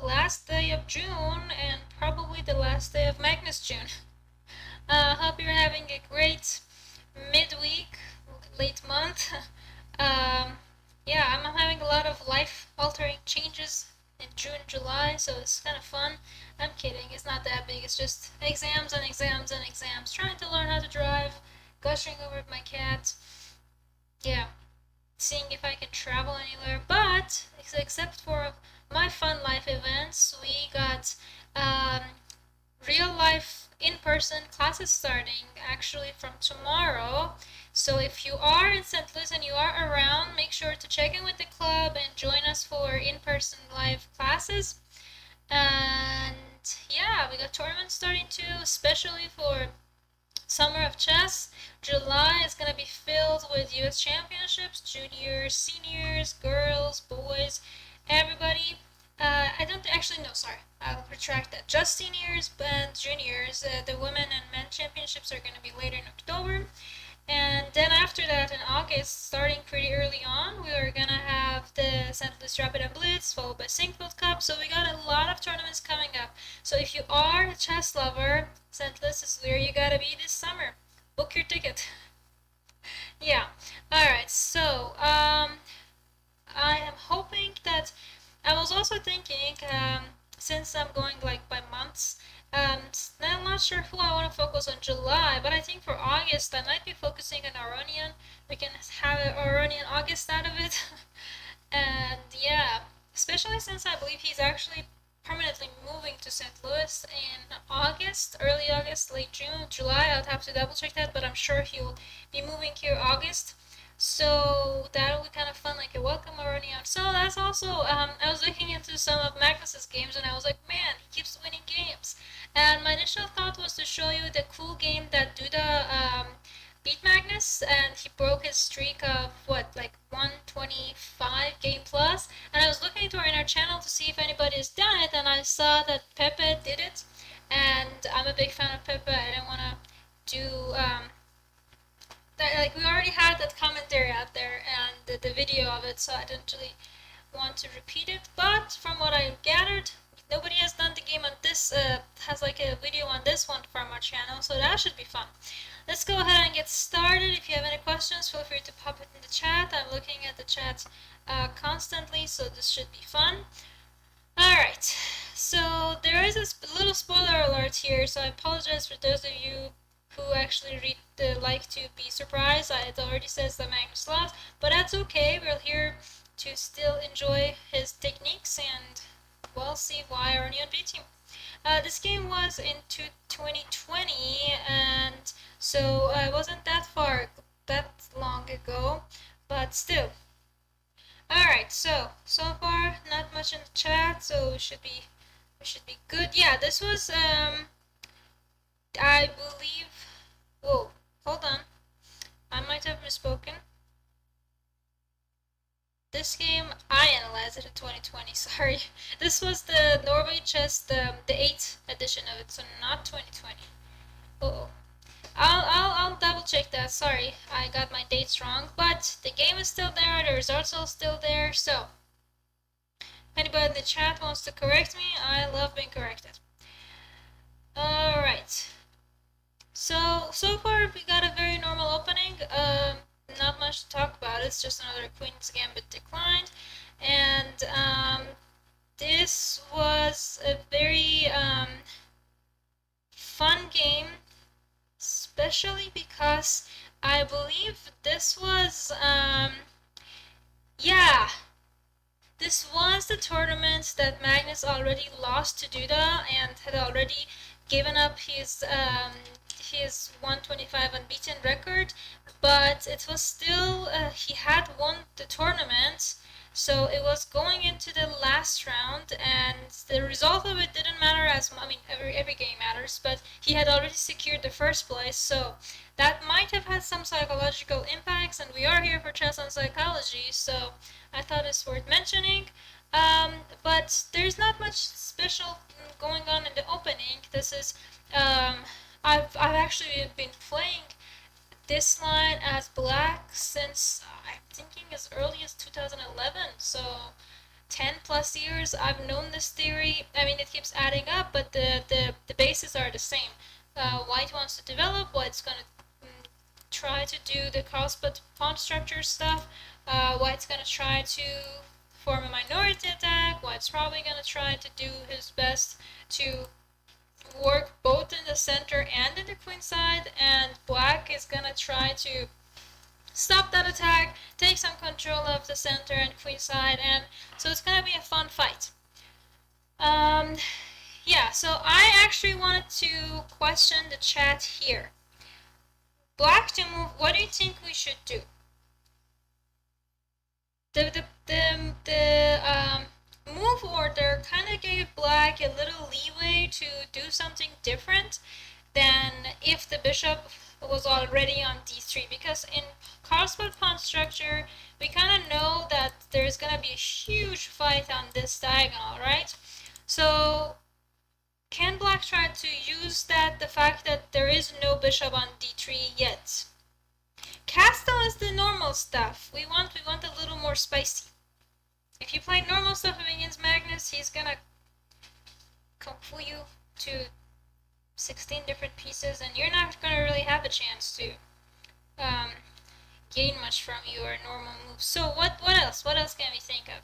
last day of June and probably the last day of Magnus June. Hope you're having a great midweek, late month. um, yeah, I'm having a lot of life-altering changes in June, July, so it's kind of fun. I'm kidding, it's not that big. It's just exams and exams and exams. Trying to learn how to drive, gushing over my cat. Yeah, seeing if I can travel anywhere. But except for my fun life events, we got real life in person classes starting actually from tomorrow. So if you are in St. Louis and you are around, make sure to check in with the club and join us for in person live classes. And yeah, we got tournaments starting too, especially for Summer of Chess. July is going to be filled with US championships, juniors, seniors, girls, boys, everybody. I don't actually know, sorry, I'll retract that. Just seniors and juniors. The women and men championships are going to be later in October. And then after that, in August, starting pretty early on, we are gonna have the St. Louis Rapid and Blitz, followed by Sinkfield Cup. So we got a lot of tournaments coming up. So if you are a chess lover, St. Louis is where you gotta be this summer. Book your ticket. Yeah. All right. So I am hoping that I was also thinking, since I'm going like by months, I'm not sure who I want to focus on July, but I think for August I might be focusing on Aronian. We can have an Aronian August out of it. And yeah, especially since I believe he's actually permanently moving to St. Louis in August, early August, late June, July. I'll have to double check that, but I'm sure he'll be moving here August. So that'll be kind of fun, like a welcome Aronian. So that's also, I was looking into some of Magnus's games and I was like, man, he keeps winning games. And my initial thought was to show you the cool game that Duda beat Magnus, and he broke his streak of what, like 125 game plus. And I was looking to in our channel to see if anybody has done it, and I saw that Pepe did it. And I'm a big fan of Pepe. I didn't want to do that. Like we already had that commentary out there and the video of it, so I didn't really want to repeat it. But from what I gathered, nobody has done the game on this. Has like a video on this one from our channel, so that should be fun. Let's go ahead and get started. If you have any questions, feel free to pop it in the chat. I'm looking at the chat constantly, so this should be fun. Alright, so there is a little spoiler alert here, so I apologize for those of you who actually like to be surprised. It already says that Magnus lost, but that's okay. We're here to still enjoy his techniques and, well, see why Aronian beat him. This game was in 2020, and so it wasn't that long ago, but still. Alright, so far not much in the chat, so we should be good. Yeah, this was I believe, whoa, hold on, I might have misspoken. This game, I analyzed it in 2020, sorry. This was the Norway Chess, the 8th edition of it, so not 2020. Uh-oh. I'll double check that, sorry, I got my dates wrong, but the game is still there, the results are still there, so if anybody in the chat wants to correct me, I love being corrected. Alright. So far we got a very normal opening. Not much to talk about. It's just another Queen's Gambit declined. And this was a very fun game, especially because I believe this was, yeah, this was the tournament that Magnus already lost to Duda and had already given up his 125 unbeaten record, but it was still, he had won the tournament, so it was going into the last round, and the result of it didn't matter as much. I mean, every game matters, but he had already secured the first place, so that might have had some psychological impacts, and we are here for chess and psychology, so I thought it's worth mentioning. But there's not much special going on in the opening. This is, I've actually been playing this line as black since I'm thinking as early as 2011. So 10 plus years I've known this theory. I mean, it keeps adding up, but the bases are the same. White wants to develop, white's gonna try to do the crosscut pawn structure stuff. White's gonna try to form a minority attack. White's probably gonna try to do his best to work both in the center and in the queen side, and black is gonna try to stop that attack, take some control of the center and queen side, and so it's gonna be a fun fight. Yeah, so I actually wanted to question the chat here. Black to move, what do you think we should do? The move order kind of gave black a little leeway to do something different than if the bishop was already on d3, because in crosscut pawn structure we kind of know that there's gonna be a huge fight on this diagonal, right? So can black try to use that, the fact that there is no bishop on d3 yet? Castle is the normal stuff. We want a little more spicy. If you play normal stuff against Magnus, he's gonna kung fu you to 16 different pieces, and you're not gonna really have a chance to gain much from your normal moves. So what else? What else can we think of?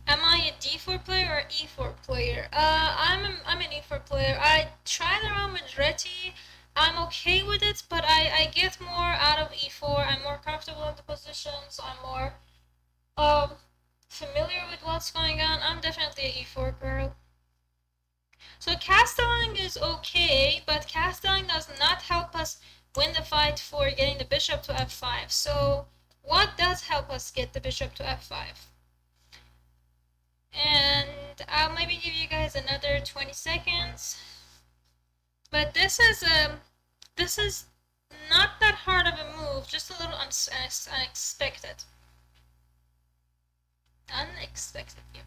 Am I a d4 player or e4 player? I'm an e4 player. I tried around with Reti. I'm okay with it, but I get more out of e4. I'm more comfortable in the positions. I'm more familiar with what's going on. I'm definitely an e4 girl. So castling is okay, but castling does not help us win the fight for getting the bishop to f5. So what does help us get the bishop to f5? And I'll maybe give you guys another 20 seconds. But this is not that hard of a move, just a little unexpected. Unexpected, yeah.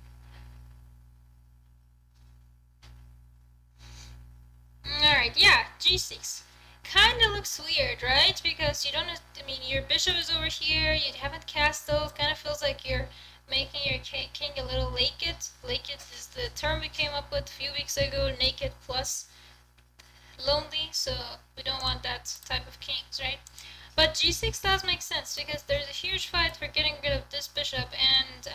Alright, yeah, g6. Kinda looks weird, right? Because you don't, I mean, your bishop is over here, you haven't castled, kinda feels like you're making your king a little naked. Naked is the term we came up with a few weeks ago, naked plus lonely, so we don't want that type of kings, right? But g6 does make sense, because there's a huge fight for getting rid of this bishop, and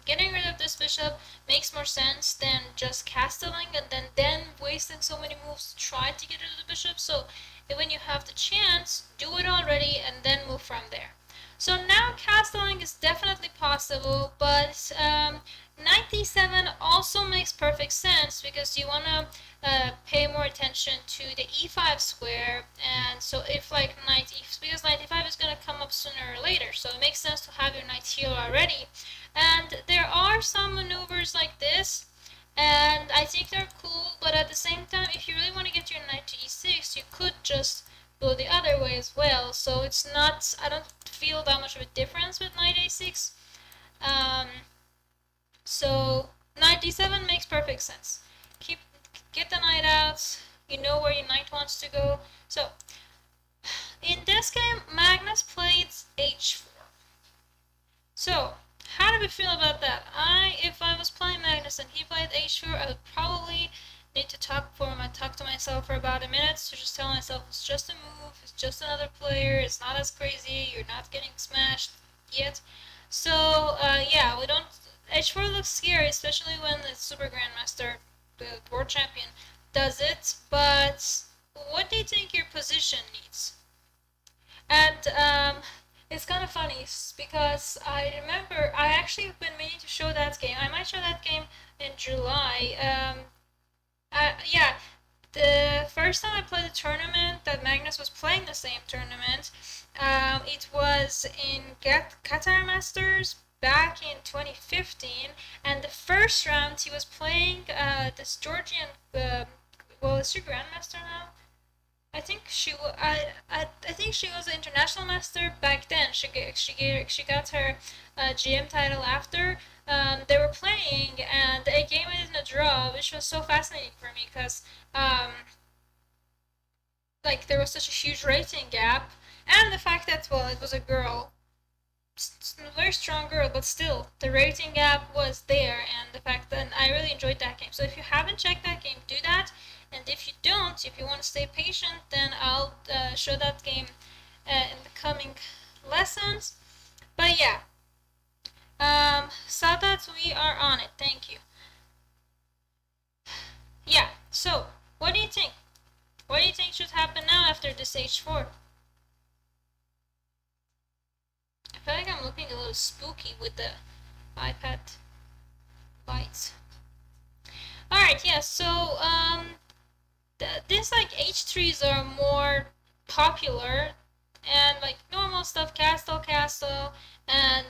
getting rid of this bishop makes more sense than just castling and then wasting so many moves to try to get rid of the bishop. So when you have the chance, do it already and then move from there. So now castling is definitely possible, but knight d7 also makes perfect sense, because you want to pay more attention to the e5 square, and so if like because knight e5 is going to come up sooner or later, so it makes sense to have your knight here already. And there are some maneuvers like this, and I think they're cool, but at the same time, if you really want to get your knight to e6, you could just go the other way as well. So it's not, I don't feel that much of a difference with knight a6. So knight d7 makes perfect sense. Get the knight out, you know where your knight wants to go. So in this game, Magnus played h4. So how do we feel about that? If I was playing Magnus and he played h4, I would probably need to talk to myself for about a minute to just tell myself it's just a move, it's just another player, it's not as crazy, you're not getting smashed yet. So yeah, we don't. h4 looks scary, especially when the Super Grandmaster, the world champion, does it. But what do you think your position needs? And it's kind of funny because I remember I actually have been meaning to show that game. I might show that game in July. Yeah, the first time I played a tournament that Magnus was playing the same tournament, it was in Qatar Masters back in 2015, and the first round he was playing this Georgian, well, is she Grandmaster now? I think she was an international master back then. She got her GM title after. They were playing, and they game it in a draw, which was so fascinating for me because like there was such a huge rating gap, and the fact that, well, it was a girl very strong girl, but still, the rating gap was there, and the fact that I really enjoyed that game. So if you haven't checked that game, do that. And if you don't, if you want to stay patient, then I'll show that game in the coming lessons. But yeah, saw that we are on it. Thank you. Yeah, so what do you think? What do you think should happen now after this h4? I feel like I'm looking a little spooky with the iPad lights. Alright, yeah, so this like h3s are more popular, and like normal stuff, castle, and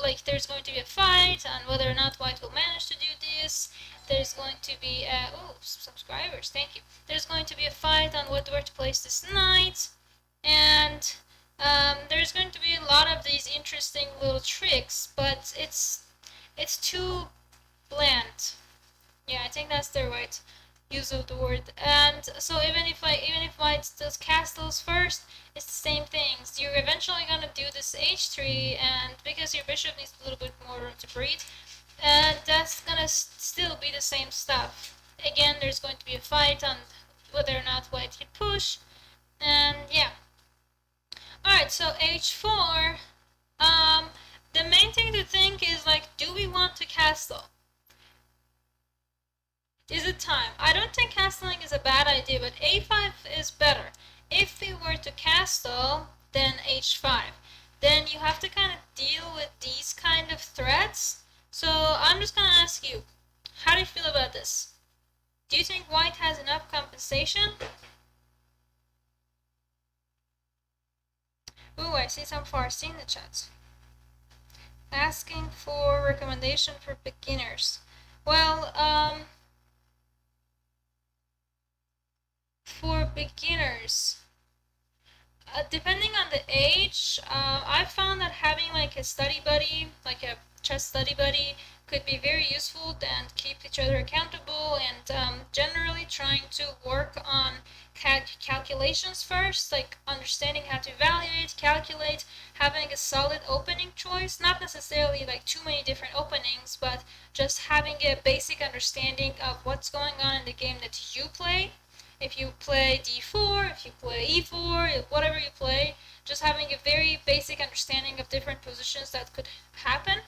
like there's going to be a fight on whether or not white will manage to do this. There's going to be subscribers, thank you. There's going to be a fight on where to place this knight, and there's going to be a lot of these interesting little tricks, but it's too bland. Yeah, I think that's the right use of the word. And so even if white does castles first, it's the same things. You're eventually gonna do this h3, and because your bishop needs a little bit more room to breathe, and that's gonna still be the same stuff. Again, there's going to be a fight on whether or not white can push, and yeah. Alright, so h4, the main thing to think is like, do we want to castle? Is it time? I don't think castling is a bad idea, but a5 is better. If we were to castle, then h5. Then you have to kind of deal with these kind of threats. So I'm just going to ask you, how do you feel about this? Do you think white has enough compensation? Ooh, I see some Farsi in the chat. Asking for recommendation for beginners. Well, for beginners, depending on the age, I found that having like a study buddy, like a chess study buddy, could be very useful and keep each other accountable, and generally trying to work on calculations first, like understanding how to evaluate, calculate, having a solid opening choice, not necessarily like too many different openings, but just having a basic understanding of what's going on in the game that you play. If you play d4, if you play e4, whatever you play, just having a very basic understanding of different positions that could happen,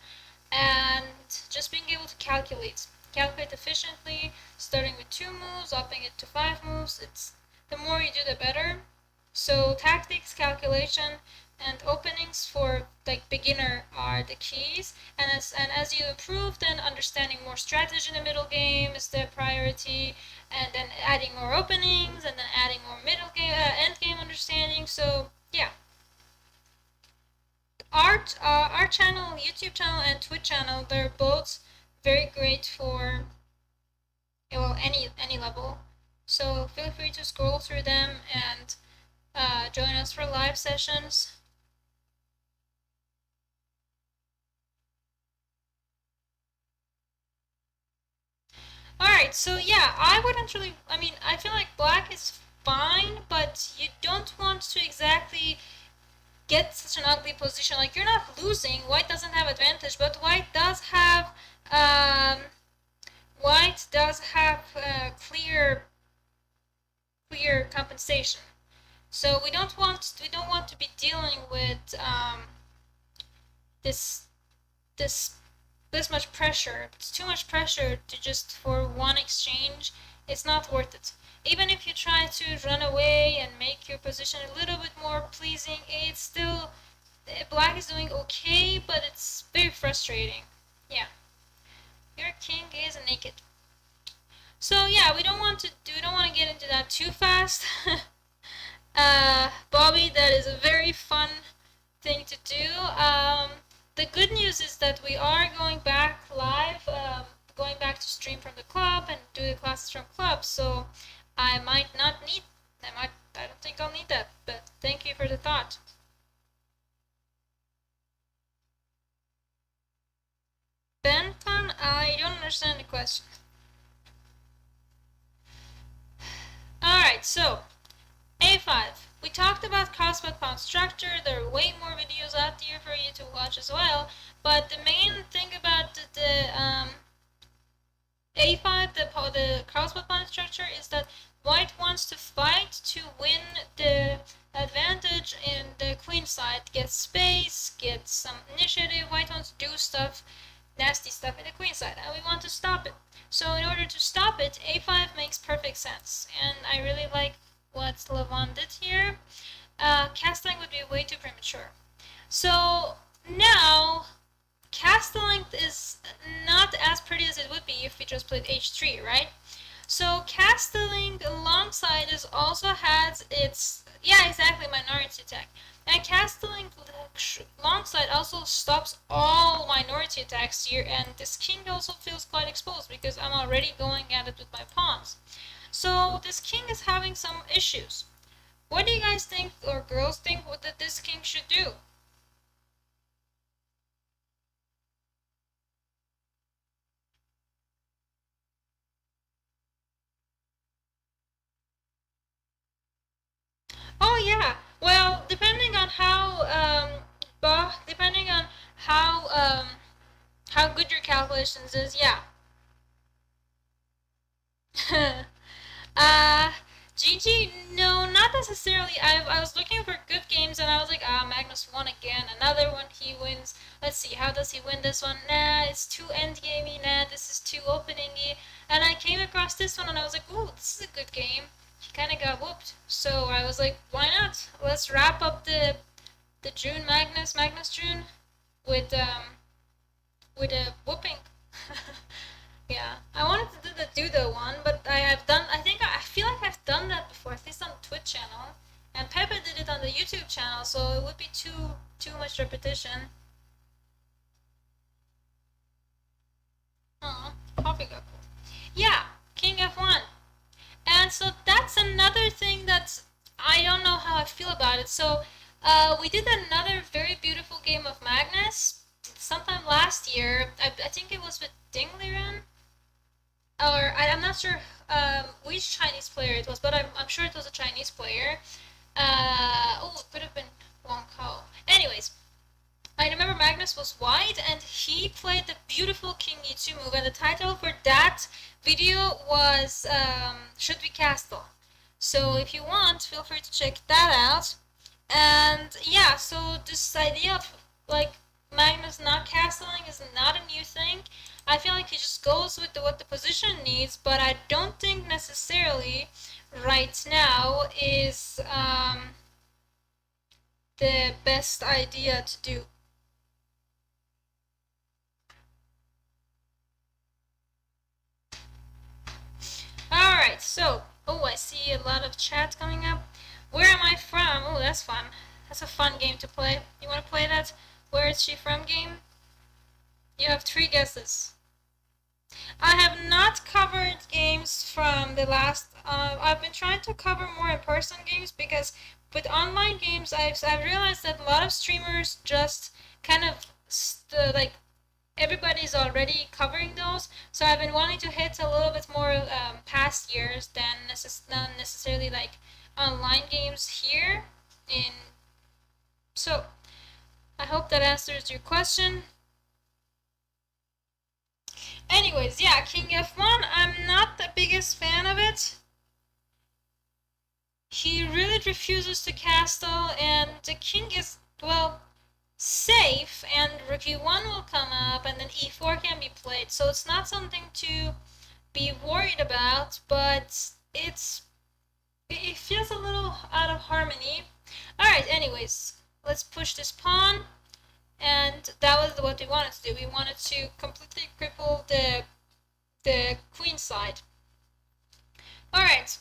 and just being able to calculate efficiently, starting with 2 moves, upping it to 5 moves. It's the more you do, the better. So tactics, calculation, and openings for like beginner are the keys, and as you improve, then understanding more strategy in the middle game is the priority, and then adding more openings, and then adding more middle game end game understanding. So yeah, our channel, YouTube channel and Twitch channel, they're both very great for any level. So feel free to scroll through them and join us for live sessions. Alright, so yeah, I feel like black is fine, but you don't want to exactly get such an ugly position. Like, you're not losing, white doesn't have advantage, but white does have clear compensation. So we don't want to be dealing with this much pressure. It's too much pressure to just for one exchange. It's not worth it. Even if you try to run away and make your position a little bit more pleasing, it's still, black is doing okay, but it's very frustrating. Yeah, your king is naked. So yeah, we don't want to get into that too fast. Bobby, that is a very fun thing to do. The good news is that we are going back live, going back to stream from the club and do the classes from club, so I don't think I'll need that, but thank you for the thought. Benton, I don't understand the question. Alright, so a5. We talked about crossbow pawn structure. There are way more videos out there for you to watch as well. But the main thing about the a5, the crossbow pawn structure, is that white wants to fight to win the advantage in the queen side, get space, get some initiative. White wants to do stuff, nasty stuff in the queen side, and we want to stop it. So in order to stop it, a5 makes perfect sense, and I really like what Levon did here. Castling would be way too premature. So now castle length is not as pretty as it would be if we just played h3, right? So castling alongside is also has its, yeah, exactly, minority attack. And castling alongside also stops all minority attacks here, and this king also feels quite exposed because I'm already going at it with my pawns. So this king is having some issues. What do you guys think, or girls think, what that this king should do? Oh yeah. Well, depending on how good your calculations is, yeah. uh, GG, no, not necessarily. I was looking for good games and I was like, Magnus won again. Another one he wins. Let's see, how does he win this one? Nah, it's too endgamey. Nah, this is too openingy. And I came across this one and I was like, ooh, this is a good game. He kind of got whooped. So I was like, why not? Let's wrap up the June Magnus June with a whooping. Yeah, I wanted to do the Dudo one, but I feel like I've done that before, at least on the Twitch channel. And Pepe did it on the YouTube channel, so it would be too much repetition. Oh, coffee got cold. Yeah, King F1. And so that's another thing that I don't know how I feel about it. So we did another very beautiful game of Magnus sometime last year. I think it was with Dingliran, or I'm not sure which Chinese player it was, but I'm sure it was a Chinese player. Oh, it could have been Wong Kao. Anyways, I remember Magnus was white and he played the beautiful King E2 move, and the title for that video was Should We Castle? So if you want, feel free to check that out. And yeah, so this idea of like Magnus not castling is not a new thing. I feel like he just goes with what the position needs, but I don't think necessarily right now is the best idea to do. Alright, so, oh, I see a lot of chat coming up. Where am I from? Oh, that's fun. That's a fun game to play. You want to play that? Where is she from game? You have 3 guesses. I have not covered games from the last. I've been trying to cover more in-person games because with online games, I've realized that a lot of streamers just kind of like everybody's already covering those. So I've been wanting to hit a little bit more past years than not necessarily like online games here. In so I hope that answers your question. Anyways, yeah, King F1, I'm not the biggest fan of it. He really refuses to castle, and the king is, well, safe, and rook e1 will come up, and then e4 can be played. So it's not something to be worried about, but it feels a little out of harmony. Alright, anyways, let's push this pawn. And that was what we wanted to do. We wanted to completely cripple the queen side. Alright,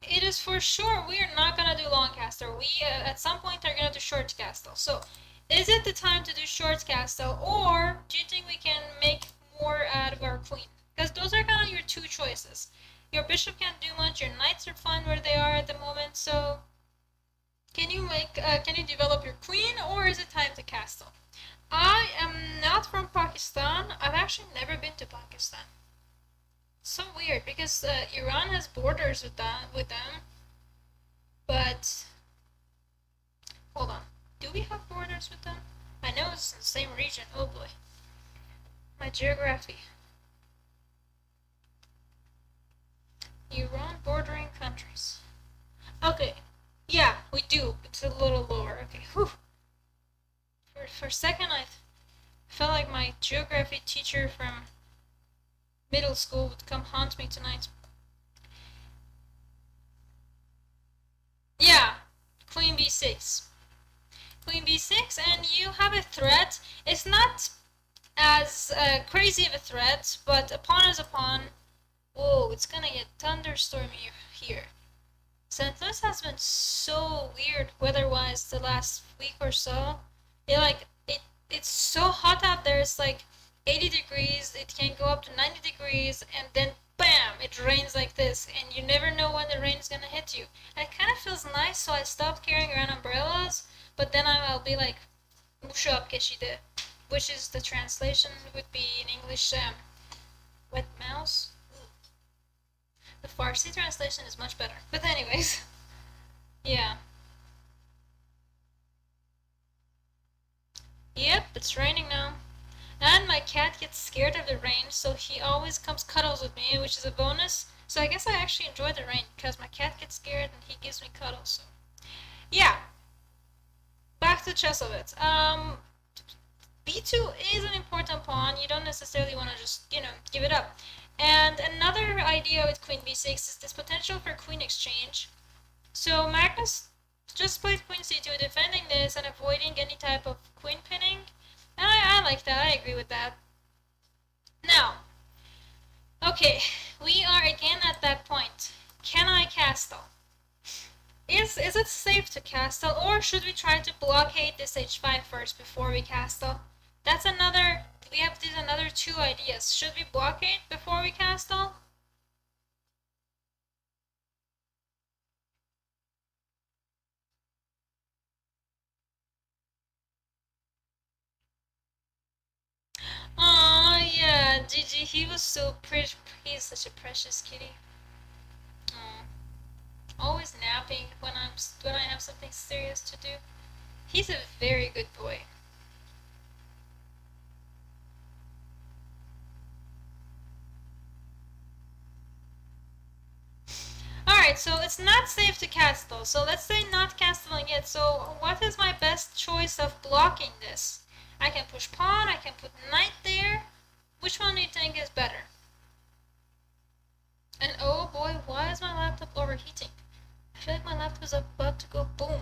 it is for sure we are not gonna do long castle. We at some point are gonna do short castle. So is it the time to do short castle, or do you think we can make more out of our queen? Because those are kind of your 2 choices. Your bishop can't do much, your knights are fine where they are at the moment, so can you develop your queen, or is it time to castle? I am not from Pakistan. I've actually never been to Pakistan. So weird because Iran has borders with them, but Hold on. Do we have borders with them? I know it's in the same region. Oh boy. My geography. Iran bordering countries. Okay. Yeah, we do. It's a little lower. Okay. Whew. For a second, I felt like my geography teacher from middle school would come haunt me tonight. Yeah, Queen b6. Queen b6, and you have a threat. It's not as crazy of a threat, but a pawn is a pawn. Whoa, it's gonna get thunderstormy here. St. Louis has been so weird weather-wise the last week or so. It's so hot out there. It's like 80 degrees. It can go up to 90 degrees, and then bam, it rains like this, and you never know when the rain is gonna hit you. And it kind of feels nice, so I stopped carrying around umbrellas. But then I'll be like, "Musho keshide," which is the translation would be in English, wet mouse. The Farsi translation is much better. But anyways, yeah. Yep, it's raining now. And my cat gets scared of the rain, so he always comes cuddles with me, which is a bonus. So I guess I actually enjoy the rain, because my cat gets scared and he gives me cuddles, so. Yeah. Back to chess of it. B2 is an important pawn. You don't necessarily want to just, give it up. And another idea with queen b6 is this potential for queen exchange. So Magnus just played queen c2, defending this and avoiding any type of queen pinning. And I like that. I agree with that. Now, okay, we are again at that point. Can I castle? Is it safe to castle, or should we try to blockade this h5 first before we castle? That's another. We have these another two ideas. Should we blockade before we castle? Aw, yeah, Gigi, he was so pretty. He's such a precious kitty. Aww. Always napping when I have something serious to do. He's a very good boy. Alright, so it's not safe to castle. So let's say not castling it. So what is my best choice of blocking this? I can push pawn, I can put knight there. Which one do you think is better? And oh boy, why is my laptop overheating? I feel like my laptop is about to go boom.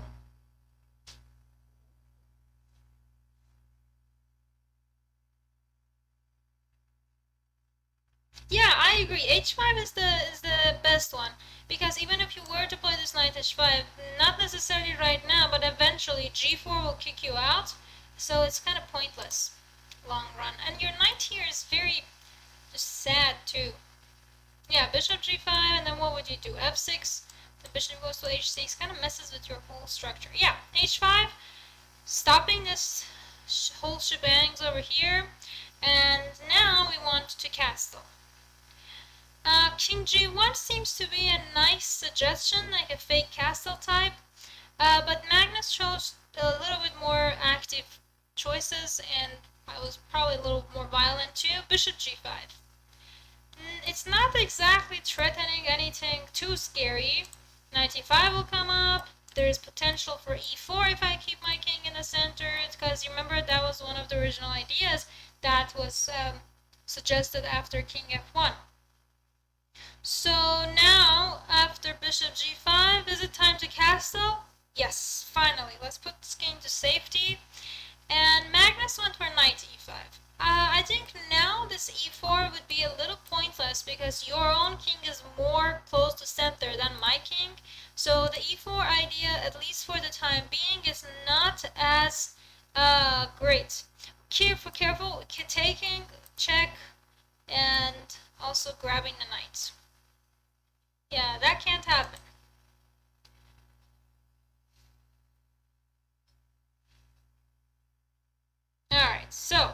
Yeah, I agree. H5 is the best one, because even if you were to play this knight h5, not necessarily right now, but eventually g4 will kick you out, so it's kind of pointless long run. And your knight here is very just sad too. Yeah, bishop g5, and then what would you do? f6. The bishop goes to h6, kind of messes with your whole structure. Yeah, h5, stopping this whole shebangs over here, and now we want to castle. King g1 seems to be a nice suggestion, like a fake castle type, but Magnus chose a little bit more active choices, and I was probably a little more violent too. Bishop g5. It's not exactly threatening anything too scary. Knight e5 will come up. There is potential for e4 if I keep my king in the center, because you remember that was one of the original ideas that was suggested after king f1. So now, after bishop g5, is it time to castle? Yes, finally. Let's put this king to safety. And Magnus went for knight e5. I think now this e4 would be a little pointless, because your own king is more close to center than my king. So the e4 idea, at least for the time being, is not as great. Careful, taking, check, and also grabbing the knight. Yeah, that can't happen. Alright, so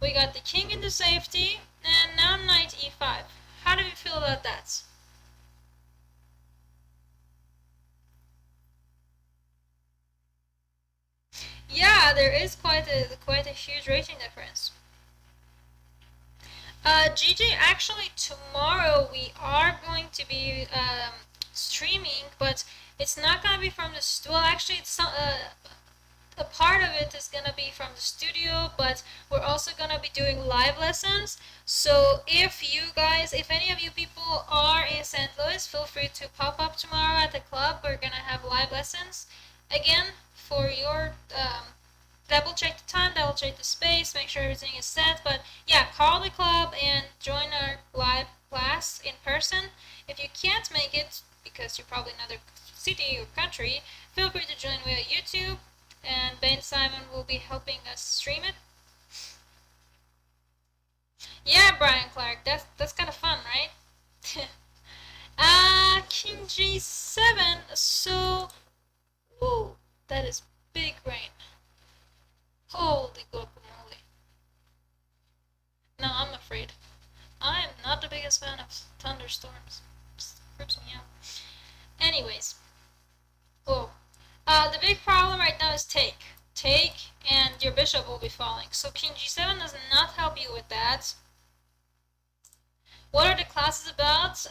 we got the king into safety, and now knight e5. How do we feel about that? Yeah, there is quite a huge rating difference. GG, actually tomorrow we are going to be streaming, but it's not gonna be from the well, actually it's a part of it is gonna be from the studio, but we're also gonna be doing live lessons. So if any of you people are in St. Louis, feel free to pop up tomorrow at the club. We're gonna have live lessons again for your double check the time, double check the space, make sure everything is set. But yeah, call the club and join our live class in person. If you can't make it because you're probably in another city or country, feel free to join via YouTube, and Ben Simon will be helping us stream it. Yeah, Brian Clark, that's kind of fun, right? King G7. So, whoa, that is big rain. Holy guacamole. No, I'm afraid. I'm not the biggest fan of thunderstorms. It creeps me out. Anyways. Oh. The big problem right now is take. Take, and your bishop will be falling. So King G7 does not help you with that. What are the classes about?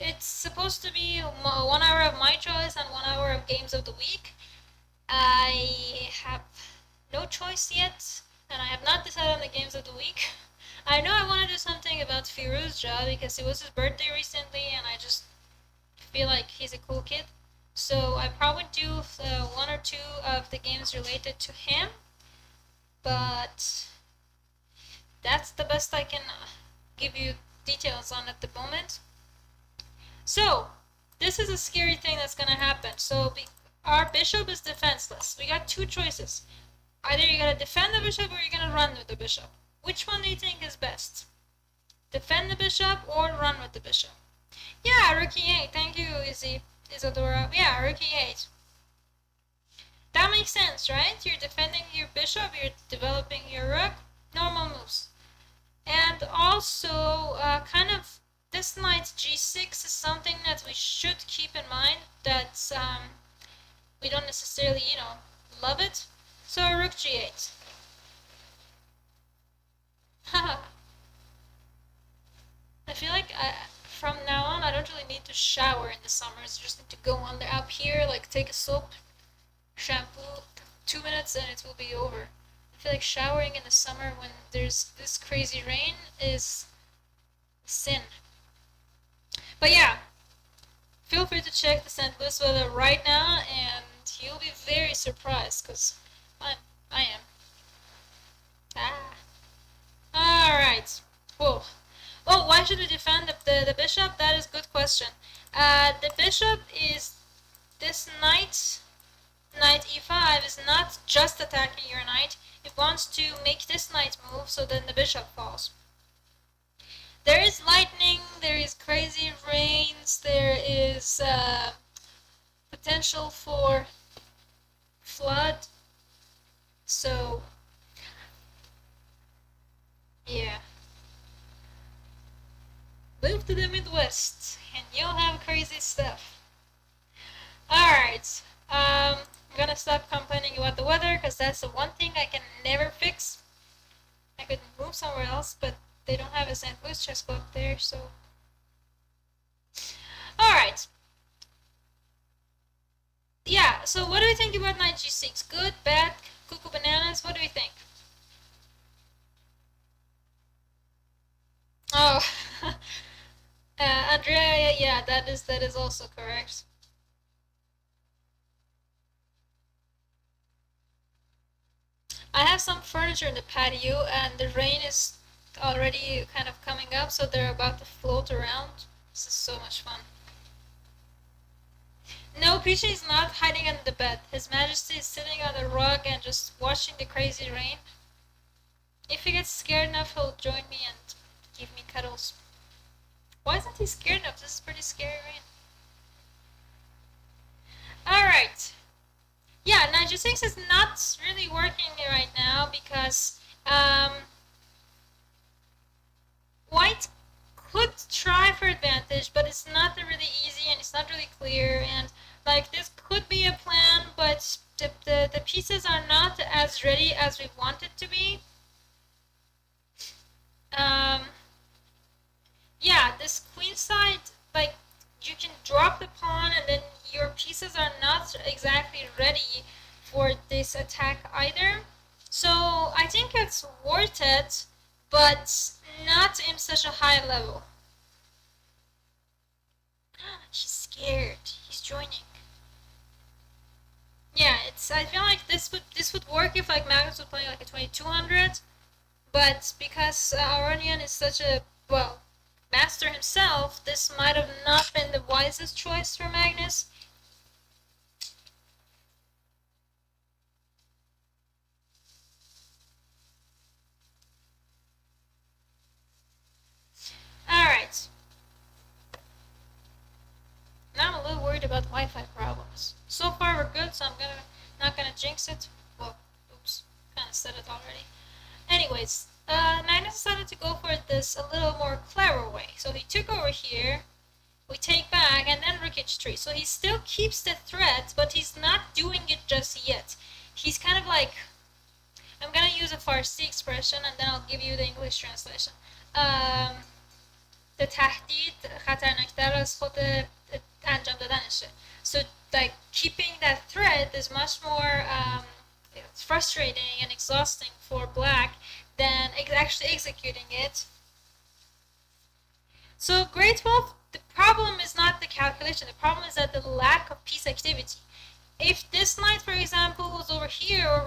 It's supposed to be 1 hour of my choice and 1 hour of games of the week. I have no choice yet, and I have not decided on the games of the week. I know I want to do something about Firuzja because it was his birthday recently, and I just feel like he's a cool kid. So I probably do 1 or 2 of the games related to him, but that's the best I can give you details on at the moment. So this is a scary thing that's gonna happen. So our bishop is defenseless. We got 2 choices. Either you're gonna defend the bishop or you're gonna run with the bishop. Which one do you think is best? Defend the bishop or run with the bishop? Yeah, Rookie 8. Thank you, Isadora. Yeah, Rookie 8. That makes sense, right? You're defending your bishop, you're developing your rook. Normal moves. And also, kind of, this knight G6 is something that we should keep in mind, that we don't necessarily, love it. So Rook G8. Haha. I feel like from now on I don't really need to shower in the summers. I just need to go up here, like take a soap, shampoo, 2 minutes, and it will be over. I feel like showering in the summer when there's this crazy rain is sin. But yeah, feel free to check the St. Louis weather right now, and you'll be very surprised, because I am. Alright. Whoa. Oh, why should we defend the bishop? That is a good question. The bishop is this knight e5 is not just attacking your knight. It wants to make this knight move, so then the bishop falls. There is lightning, there is crazy rains, there is potential for flood. So, yeah. Move to the Midwest, and you'll have crazy stuff. Alright, I'm gonna stop complaining about the weather, because that's the one thing I can never fix. I could move somewhere else, but they don't have a St. Louis chess club there, so... Alright. Yeah, so what do you think about knight g6? Good, bad, cuckoo bananas? What do you think? Oh, Andrea, yeah, that is also correct. I have some furniture in the patio, and the rain is already kind of coming up, so they're about to float around. This is so much fun. No, Peachy is not hiding under the bed. His Majesty is sitting on the rug and just watching the crazy rain. If he gets scared enough, he'll join me and give me cuddles. Why isn't he scared enough? This is pretty scary rain. Alright. Yeah, knight g6 is not really working right now because white could try for advantage, but it's not really easy and it's not really clear, and like this could be a plan, but the pieces are not as ready as we want it to be. Yeah, this queen side, like, you can drop the pawn and then your pieces are not exactly ready for this attack either. So I think it's worth it, but not in such a high level. He's scared. He's joining. Yeah, I feel like this would work if like Magnus would play like a 2200, but because Aronian is such a master himself, this might have not been the wisest choice for Magnus. Alright. Now I'm a little worried about Wi-Fi problems. So far we're good, so I'm not gonna jinx it. Well, oops, kinda said it already. Anyways, Magnus decided to go for this a little more clever way. So he took over here, we take back, and then rook h3. So he still keeps the threat, but he's not doing it just yet. He's kind of like, I'm gonna use a Farsi expression and then I'll give you the English translation. The تهدید خطرناکتر از خود انجام دادنشه. So like keeping that threat is much more frustrating and exhausting for black than actually executing it. So grade 12, the problem is not the calculation, the problem is that the lack of piece activity. If this knight, for example, was over here,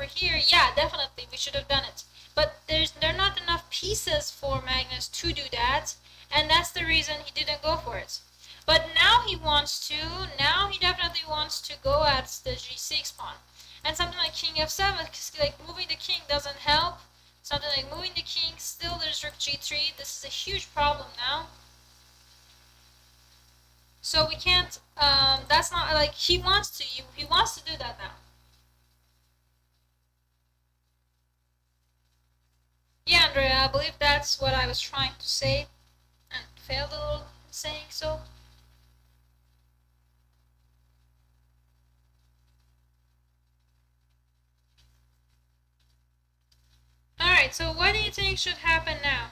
yeah, definitely, we should have done it. But there are not enough pieces for Magnus to do that, and that's the reason he didn't go for it. But now he definitely wants to go at the g6 pawn. And something like king f7, like moving the king doesn't help. Something like moving the king, still there's rook g3. This is a huge problem now. So we can't, that's not, like, he wants to do that now. Yeah, Andrea, I believe that's what I was trying to say, and failed a little in saying so. Alright, so what do you think should happen now?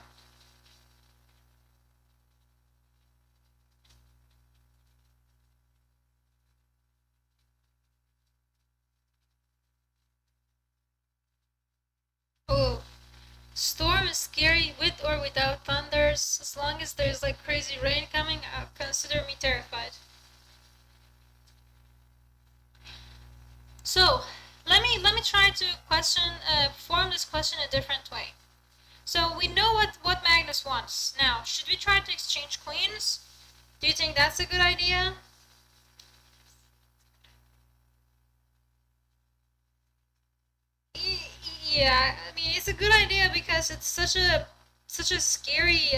Oh, storm is scary with or without thunders. As long as there's like crazy rain coming, consider me terrified. So let me try to form this question a different way. So we know what Magnus wants. Now, should we try to exchange queens? Do you think that's a good idea? Yeah, I mean, it's a good idea because it's such a scary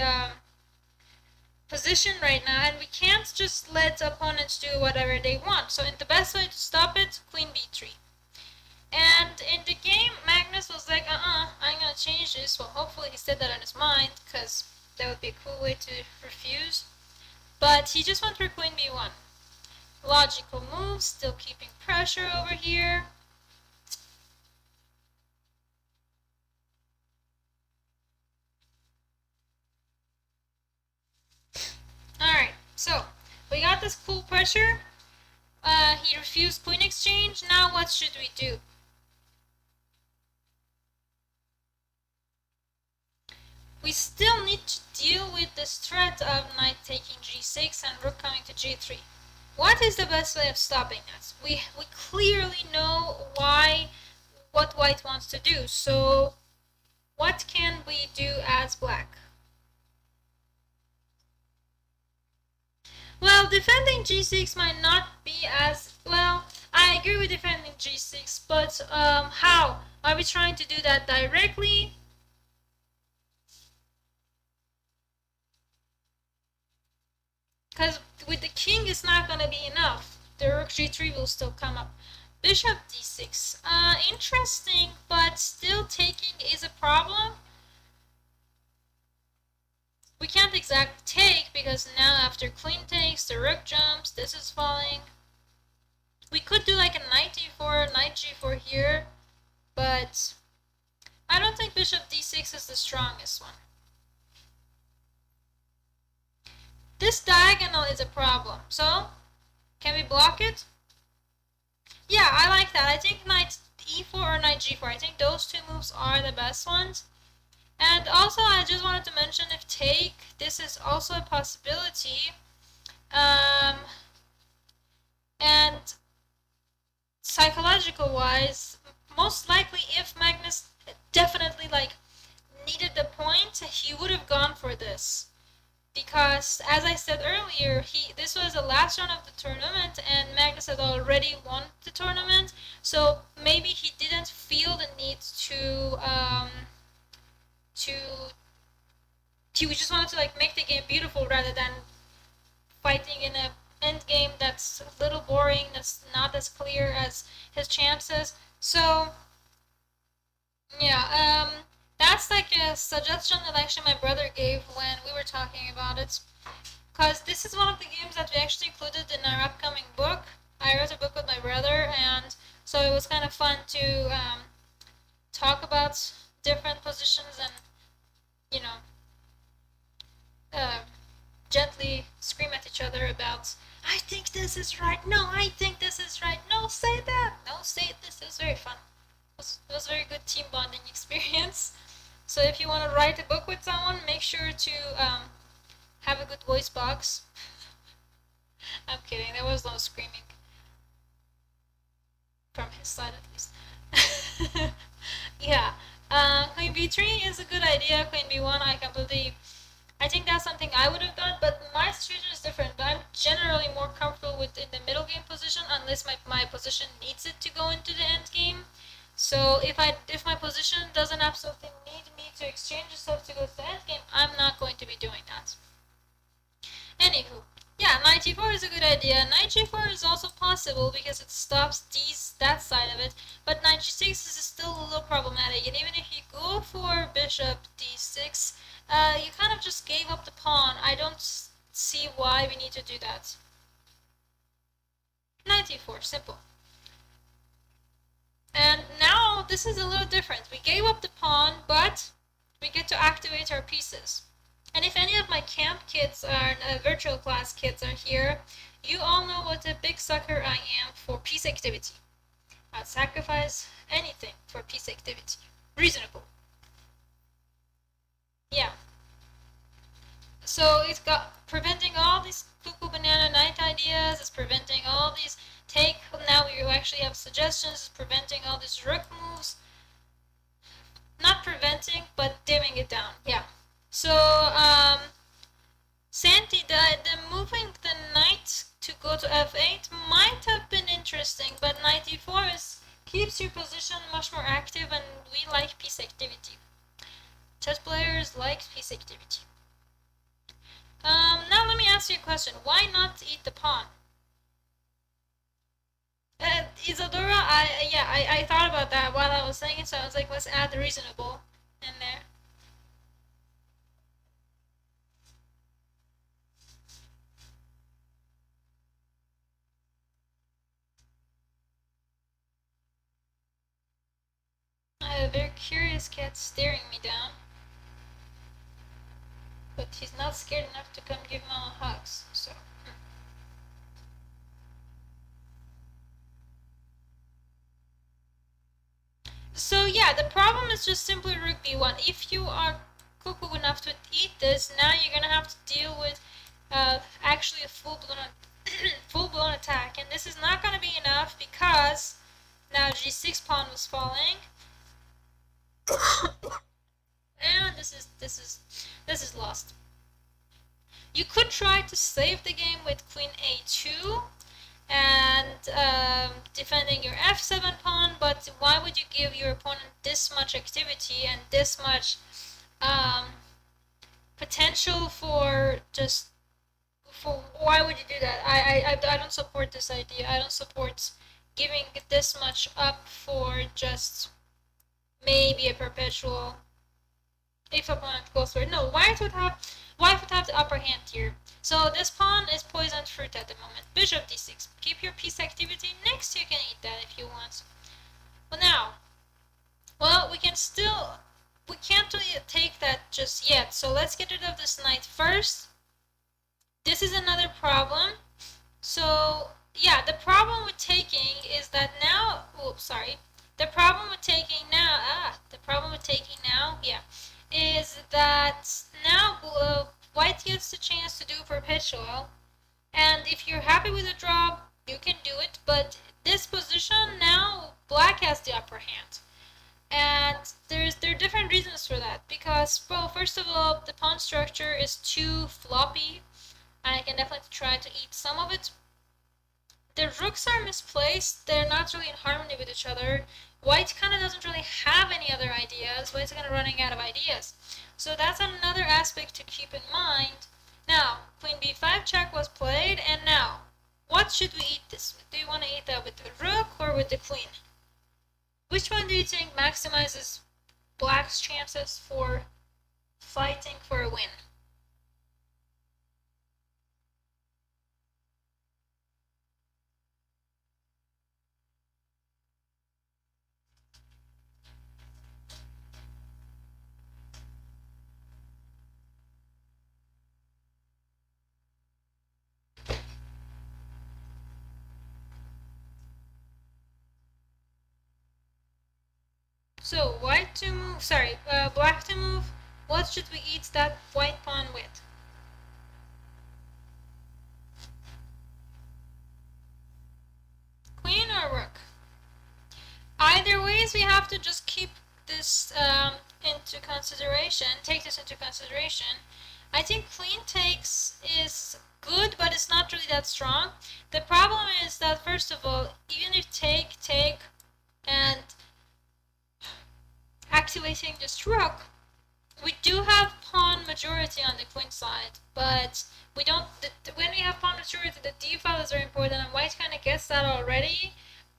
position right now, and we can't just let opponents do whatever they want. So the best way to stop it, queen b3. And in the game, Magnus was like, I'm gonna change this. Well, hopefully he said that on his mind, because that would be a cool way to refuse. But he just went for queen b1. Logical move, still keeping pressure over here. Alright, so we got this cool pressure. He refused queen exchange. Now what should we do? We still need to deal with this threat of knight taking g6 and rook coming to g3. What is the best way of stopping that? We clearly know what white wants to do, so what can we do as black? Well, defending g6 might not be as well. I agree with defending g6, but how? Are we trying to do that directly? Because with the king, it's not going to be enough. The rook g3 will still come up. Bishop d6. Interesting, but still taking is a problem. We can't exactly take because now after queen takes, the rook jumps, this is falling. We could do like a knight e4, knight g4 here, but I don't think bishop d6 is the strongest one. This diagonal is a problem, so can we block it? Yeah, I like that. I think knight e4 or knight g4, I think those two moves are the best ones. And also, I just wanted to mention, if take, this is also a possibility. And psychological wise, most likely if Magnus definitely like needed the point, he would have gone for this. Because as I said earlier, this was the last round of the tournament and Magnus had already won the tournament, so maybe he didn't feel the need he just wanted to like make the game beautiful rather than fighting in a endgame that's a little boring, that's not as clear as his chances. So yeah, that's like a suggestion that actually my brother gave when we were talking about it, because this is one of the games that we actually included in our upcoming book. I wrote a book with my brother, and so it was kind of fun to talk about different positions and, you know, gently scream at each other about, I think this is right, no, I think this is right, no, say that, no, say this. It was very fun. It was a very good team bonding experience. So if you want to write a book with someone, make sure to have a good voice box. I'm kidding, there was no screaming. From his side, at least. Yeah. Queen b3 is a good idea. Queen b1, I think that's something I would have done, but my situation is different. I'm generally more comfortable with in the middle game position unless my position needs it to go into the end game. So if my position doesn't absolutely need me to exchange stuff to go to the end game, I'm not going to be doing that. Anywho, yeah, knight e4 is a good idea. Knight g4 is also possible because it stops that side of it, but knight g6 is still a little problematic, and even if you go for bishop d6, you kind of just gave up the pawn. I don't see why we need to do that. Knight e4, simple. And now this is a little different. We gave up the pawn, but we get to activate our pieces. And if any of my camp kids or virtual class kids are here, you all know what a big sucker I am for piece activity. I'd sacrifice anything for piece activity. Reasonable. Yeah. So it's got preventing all these cuckoo banana knight ideas, it's preventing all these take, now you actually have suggestions, it's preventing all these rook moves. Not preventing, but dimming it down, yeah. So, Santi, the moving the knight to go to f8 might have been interesting, but knight e4 keeps your position much more active, and we like piece activity. Chess players like piece activity. Now let me ask you a question. Why not eat the pawn? Isadora, I thought about that while I was saying it, so I was like, let's add the reasonable in there. I have a very curious cat staring me down. But he's not scared enough to come give Mama hugs, so. So yeah, the problem is just simply rook b1. If you are cuckoo enough to eat this, now you're gonna have to deal with actually a full-blown attack, and this is not gonna be enough because now g6 pawn was falling. And this is lost. You could try to save the game with queen a2 and defending your f7 pawn, but why would you give your opponent this much activity and this much potential for just why would you do that? I don't support this idea. I don't support giving this much up for just maybe a perpetual if opponent goes for it. No, white would have the upper hand here. So this pawn is poisoned fruit at the moment. Bishop d6. Keep your piece activity next. You can eat that if you want. But now, well, we can't really take that just yet. So let's get rid of this knight first. This is another problem. So yeah, the problem with taking is that now, oops, sorry. The problem with taking now, yeah, is that now white gets the chance to do perpetual, and if you're happy with the draw, you can do it, but this position now, black has the upper hand. And there are different reasons for that, because, well, first of all, the pawn structure is too floppy, and I can definitely try to eat some of it. The rooks are misplaced, they're not really in harmony with each other. White kind of doesn't really have any other ideas. White's kind of running out of ideas. So that's another aspect to keep in mind. Now, queen b5 check was played, and now, what should we eat this with? Do you want to eat that with the rook or with the queen? Which one do you think maximizes black's chances for fighting for a win? So black to move. What should we eat that white pawn with? Queen or rook? Either ways, we have to just keep this into consideration. Take this into consideration. I think queen takes is good, but it's not really that strong. The problem is that, first of all, even if take, and activating this rook, we do have pawn majority on the queen side, but we don't. When we have pawn majority, the d file is very important, and white kind of gets that already.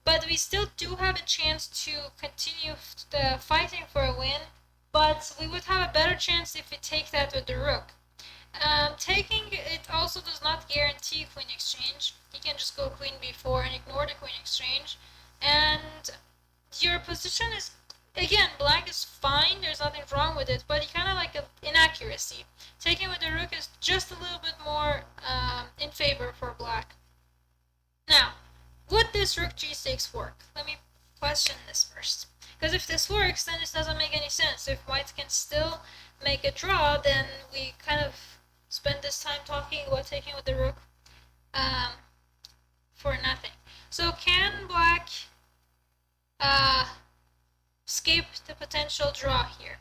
But we still do have a chance to continue the fighting for a win. But we would have a better chance if we take that with the rook. Taking it also does not guarantee queen exchange. You can just go queen b4 and ignore the queen exchange, and your position is, again, black is fine, there's nothing wrong with it, but you kind of like an inaccuracy. Taking with the rook is just a little bit more in favor for black. Now, would this rook g6 work? Let me question this first. Because if this works, then this doesn't make any sense. If white can still make a draw, then we kind of spend this time talking about taking with the rook for nothing. So can black escape the potential draw here?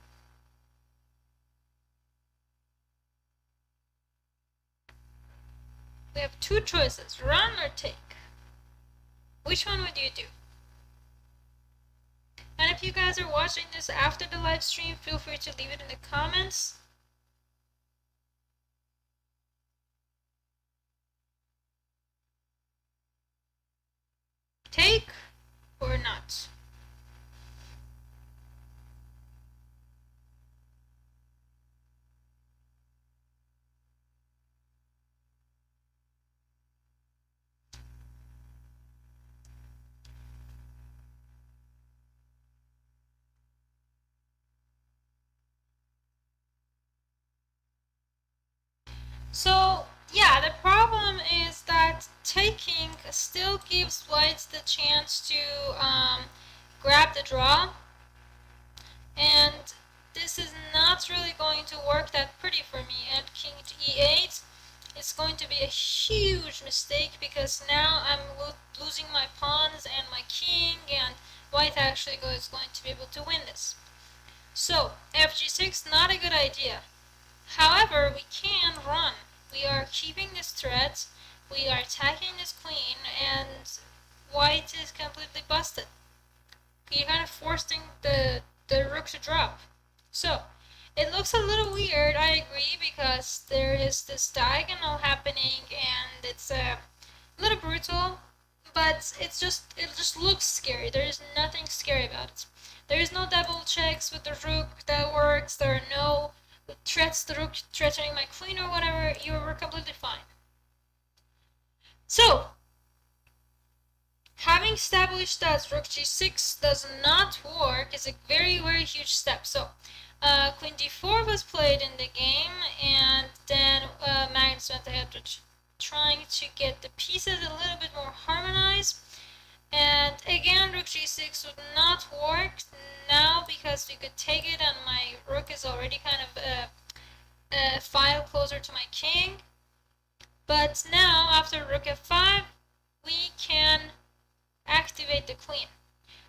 We have two choices, run or take. Which one would you do? And if you guys are watching this after the live stream, feel free to leave it in the comments. Take or not? So yeah, the problem is that taking still gives white the chance to grab the draw, and this is not really going to work that pretty for me. And king to e8 is going to be a huge mistake, because now I'm losing my pawns and my king, and white actually is going to be able to win this. So fg6, not a good idea. However, we can run. We are keeping this threat, we are attacking this queen, and white is completely busted. You're kind of forcing the rook to drop. So, it looks a little weird, I agree, because there is this diagonal happening, and it's a little brutal, but it just looks scary. There is nothing scary about it. There is no double checks with the rook that works. There are no threats the rook threatening my queen or whatever, you're completely fine. So, having established that rook g6 does not work is a very, very huge step. So, queen d4 was played in the game, and then Magnus went ahead with trying to get the pieces a little bit more harmonized. And again, rook g6 would not work now because we could take it and my rook is already kind of a file closer to my king. But now, after rook f5, we can activate the queen.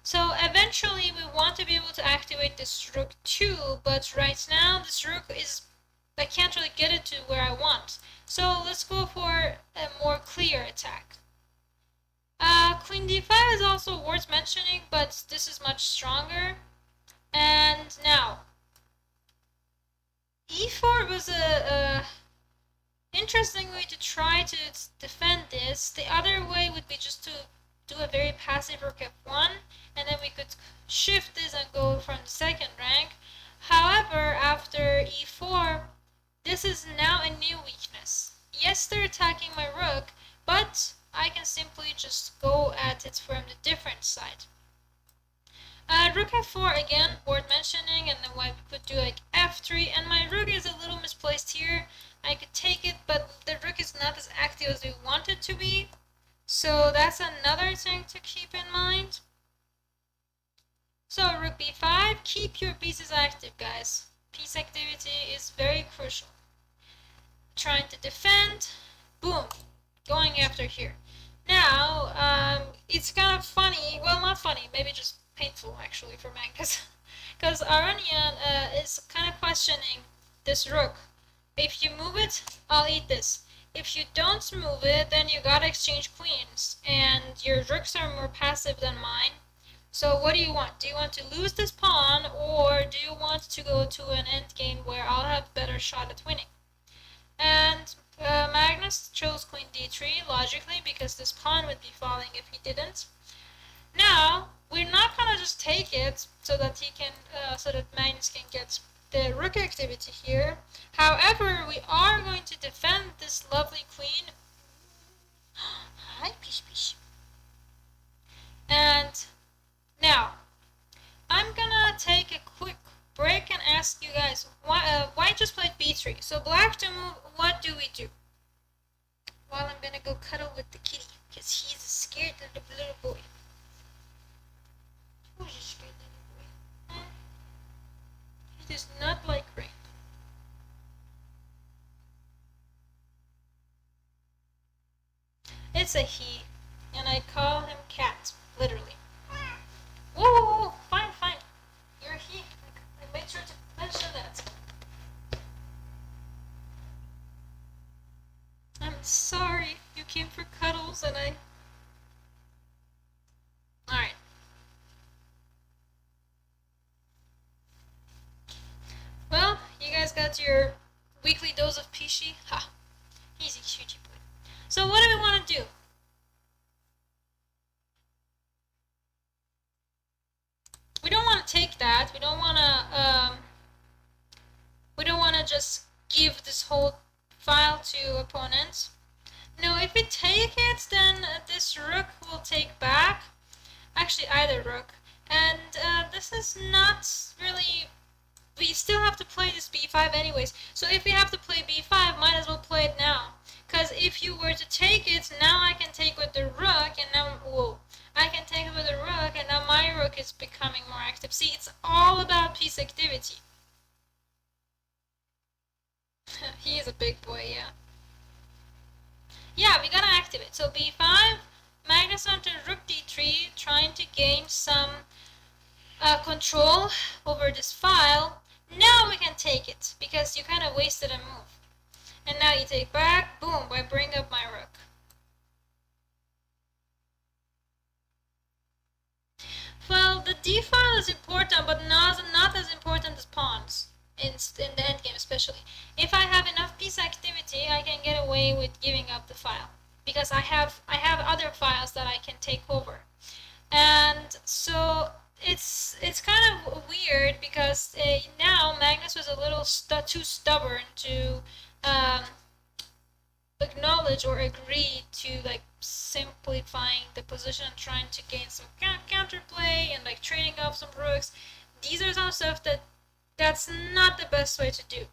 So eventually we want to be able to activate this rook too, but right now this rook I can't really get it to where I want. So let's go for a more clear attack. Queen d5 is also worth mentioning, but this is much stronger. And now, e4 was a interesting way to try to defend this. The other way would be just to do a very passive rook f1, and then we could shift this and go from the second rank. However, after e4, this is now a new weakness. Yes, they're attacking my rook, but I can simply just go at it from the different side. Rook f4 again worth mentioning, and then white could do like f3, and my rook is a little misplaced here. I could take it, but the rook is not as active as we want it to be. So that's another thing to keep in mind. So rook b5, keep your pieces active, guys. Piece activity is very crucial. Trying to defend, boom, going after here. Now, it's kind of funny, well, not funny, maybe just painful actually for Magnus, because Aronian is kind of questioning this rook. If you move it, I'll eat this. If you don't move it, then you gotta exchange queens, and your rooks are more passive than mine. So what do you want? Do you want to lose this pawn, or do you want to go to an endgame where I'll have a better shot at winning? And Magnus chose queen d3 logically, because this pawn would be falling if he didn't. Now we're not gonna just take it so that he can, so that Magnus can get the rook activity here. However, we are going to defend this lovely queen. Hi, pish pish. And now I'm gonna take a quick break and ask you guys why white just played b3. So black to move. What do we do? Well, I'm gonna go cuddle with the kitty because he's a scared little boy. Who's a scared little boy? He does not like rain. It's a he, and I call him Cat, literally. Whoa, whoa, whoa, fine, fine. You're a he. I made sure to mention that. I'm sorry you came for cuddles and I... Alright. Well, you guys got your weekly dose of Pishi. Ha! He's a cutie boy. So what do we want to do? We don't want to take that. We don't want to just give this whole file to opponents. No, if we take it, then this rook will take back. Actually, either rook. And this is not really... We still have to play this b5 anyways. So if we have to play b5, might as well play it now. Because if you were to take it, now I can take with the rook, and now... Whoa. I can take it with the rook, and now my rook is becoming more active. See, it's all about piece activity. He is a big boy, yeah. Yeah, we gotta activate. So b5, Magnus onto rook d3, trying to gain some control over this file. Now we can take it, because you kind of wasted a move. And now you take back, boom, I bring up my rook. Well, the d file is important, but not as important as pawns. In the endgame especially. If I have enough piece activity, I can get away with giving up the file. Because I have other files that I can take over. And so it's kind of weird because now Magnus was a little too stubborn to um, acknowledge or agree to like simplifying the position and trying to gain some counterplay and like trading off some rooks. These are some stuff that's not the best way to do.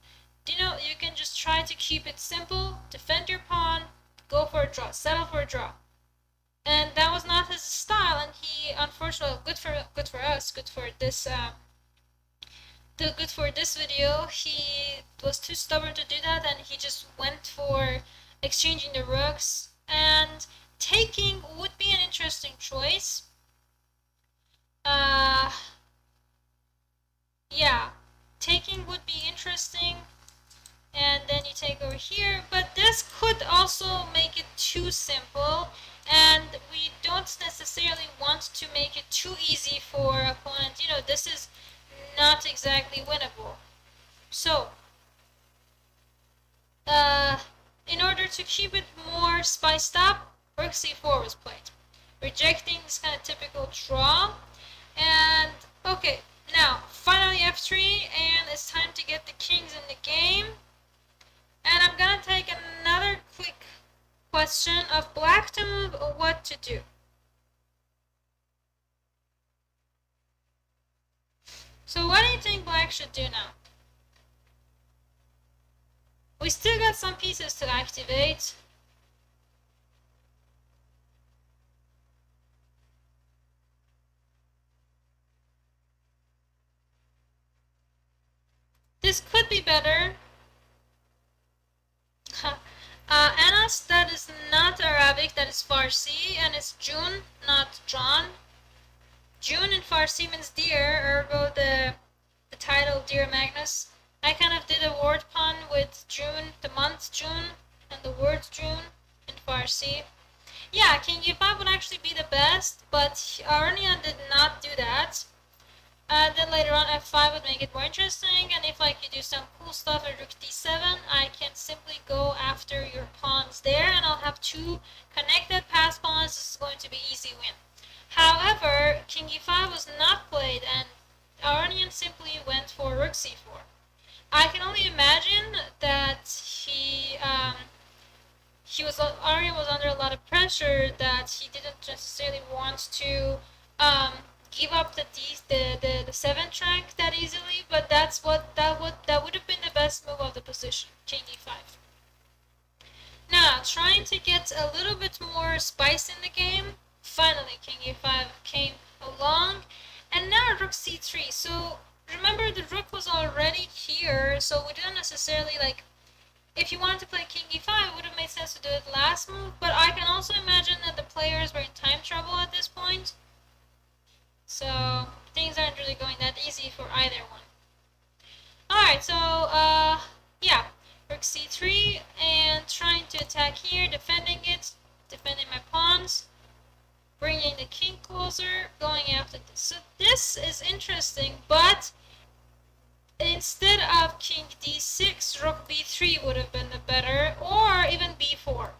You know, you can just try to keep it simple, defend your pawn, go for a draw, settle for a draw. And that was not his style, and he unfortunately good for us, good for this video. He was too stubborn to do that, and he just went for exchanging the rooks. And taking would be an interesting choice. Yeah, taking would be interesting. And then you take over here, but this could also make it too simple, and we don't necessarily want to make it too easy for opponent. You know, this is not exactly winnable. So, in order to keep it more spiced up, rook c4 was played, rejecting this kind of typical draw. And okay, now finally f3, and it's time to get the kings in the game. And I'm gonna take another quick question of black to move or what to do. So what do you think black should do now? We still got some pieces to activate. This could be better. Anas, that is not Arabic, that is Farsi, and it's June, not John. June in Farsi means dear, ergo the title Dear Magnus. I kind of did a word pun with June, the month June, and the word June in Farsi. Yeah, King e5 would actually be the best, but Aronian did not do that. Then later on f5 would make it more interesting, and if like you do some cool stuff at rook d7, I can simply go after your pawns there, and I'll have two connected pass pawns. This is going to be easy win. However, king e5 was not played, and Aronian simply went for rook c4. I can only imagine that Aronian was under a lot of pressure, that he didn't necessarily want to give up the 7 track that easily, but that would have been the best move of the position, king e5. Now, trying to get a little bit more spice in the game, finally king e5 came along, and now rook c3. So remember, the rook was already here, so we didn't necessarily like, if you wanted to play king e5, it would have made sense to do it last move, but I can also imagine that the players were in time trouble at this point. So things aren't really going that easy for either one. Alright, so yeah, rook c3, and trying to attack here, defending my pawns, bringing the king closer, going after this. So this is interesting, but instead of king d6, rook b3 would have been the better, or even b4,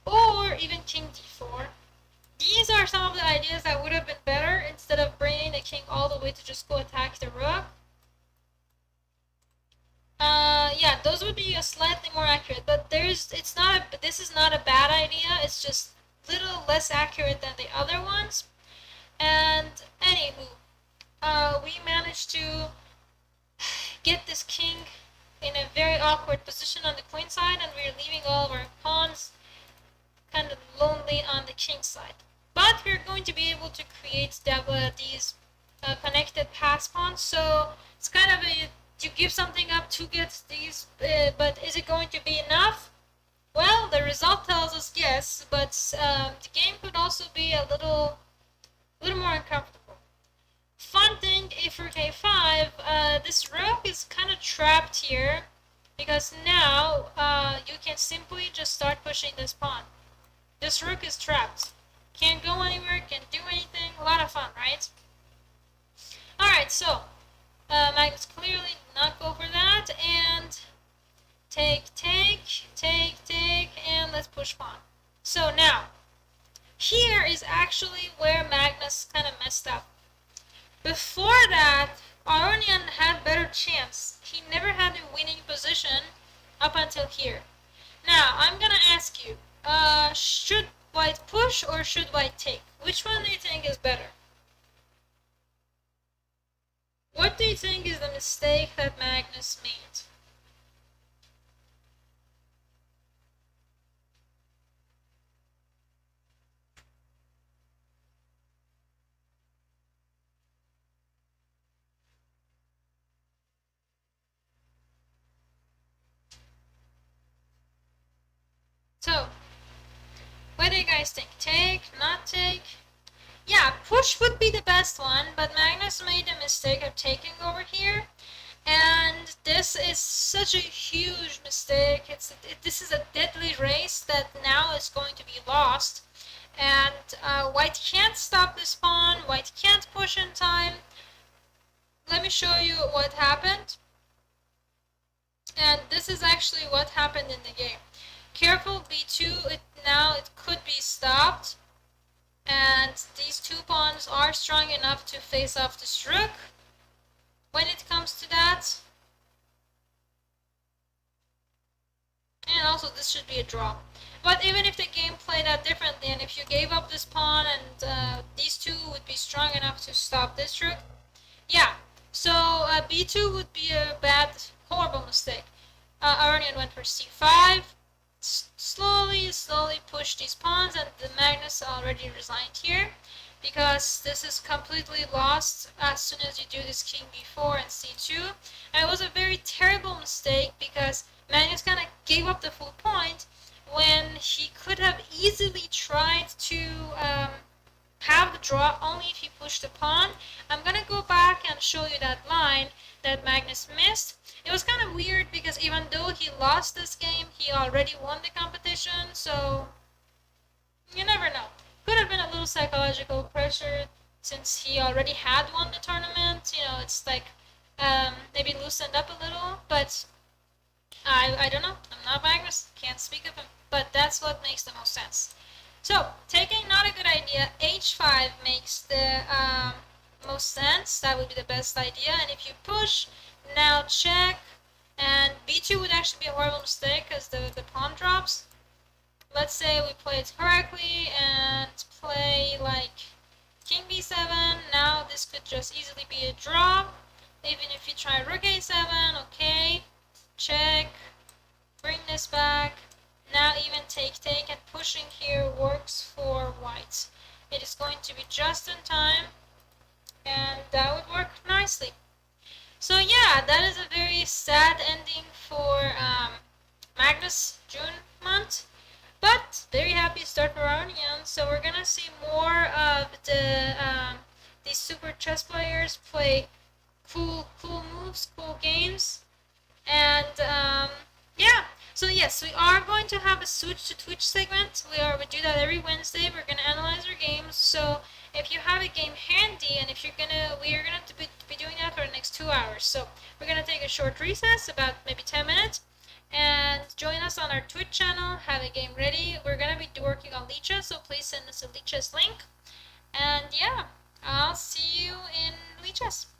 or even king d4. These are some of the ideas that would have been better instead of bringing the king all the way to just go attack the rook. Yeah, those would be slightly more accurate, but this is not a bad idea. It's just a little less accurate than the other ones. And anywho, we managed to get this king in a very awkward position on the queen side, and we're leaving all of our pawns kind of lonely on the king side. But we're going to be able to create these connected pass pawns, so it's kind of to give something up to get these, but is it going to be enough? Well, the result tells us yes, but the game could also be a little more uncomfortable. Fun thing, if rook a5, this rook is kind of trapped here, because now you can simply just start pushing this pawn. This rook is trapped. Can't go anywhere, can't do anything. A lot of fun, right? Alright, so Magnus clearly did not go for that, and take, and let's push pawn. So now, here is actually where Magnus kind of messed up. Before that, Aronian had better chance. He never had a winning position up until here. Now, I'm gonna ask you, should white push or should white take? Which one do you think is better? What do you think is the mistake that Magnus made? So, what do you guys think? Take, not take? Yeah, push would be the best one, but Magnus made a mistake of taking over here. And this is such a huge mistake. This is a deadly race that now is going to be lost. And white can't stop this pawn. White can't push in time. Let me show you what happened. And this is actually what happened in the game. Careful b2, now it could be stopped. And these two pawns are strong enough to face off this rook when it comes to that. And also this should be a draw. But even if the game played out differently, and if you gave up this pawn and these two would be strong enough to stop this rook, yeah. So b2 would be a bad, horrible mistake. Aronian went for c5. Slowly push these pawns, and the Magnus already resigned here because this is completely lost as soon as you do this king b4 and c2. And it was a very terrible mistake because Magnus kind of gave up the full point when he could have easily tried to have the draw only if he pushed the pawn. I'm gonna go back and show you that line that Magnus missed. It was kind of weird because even though he lost this game, he already won the competition, so you never know. Could have been a little psychological pressure since he already had won the tournament. You know, it's like maybe loosened up a little, but I don't know. I'm not Magnus, can't speak of him, but that's what makes the most sense. So, taking not a good idea, h5 makes the most sense. That would be the best idea. And if you push, now check, and b2 would actually be a horrible mistake because the pawn drops. Let's say we play it correctly and play like king b7. Now this could just easily be a draw. Even if you try rook a7, okay, check, bring this back. Now even take, and pushing here works for white. It is going to be just in time, and that would work nicely. So yeah, that is a very sad ending for Magnus June month, but very happy start for Aronian. So we're gonna see more of these super chess players play cool moves, cool games, and yeah. So yes, we are going to have a switch to Twitch segment. We do that every Wednesday. We're gonna analyze our games. So if you have a game handy, and if we are gonna be doing that for the next 2 hours. So we're gonna take a short recess, about maybe 10 minutes, and join us on our Twitch channel. Have a game ready. We're gonna be working on Licha, so please send us a Licha's link. And yeah,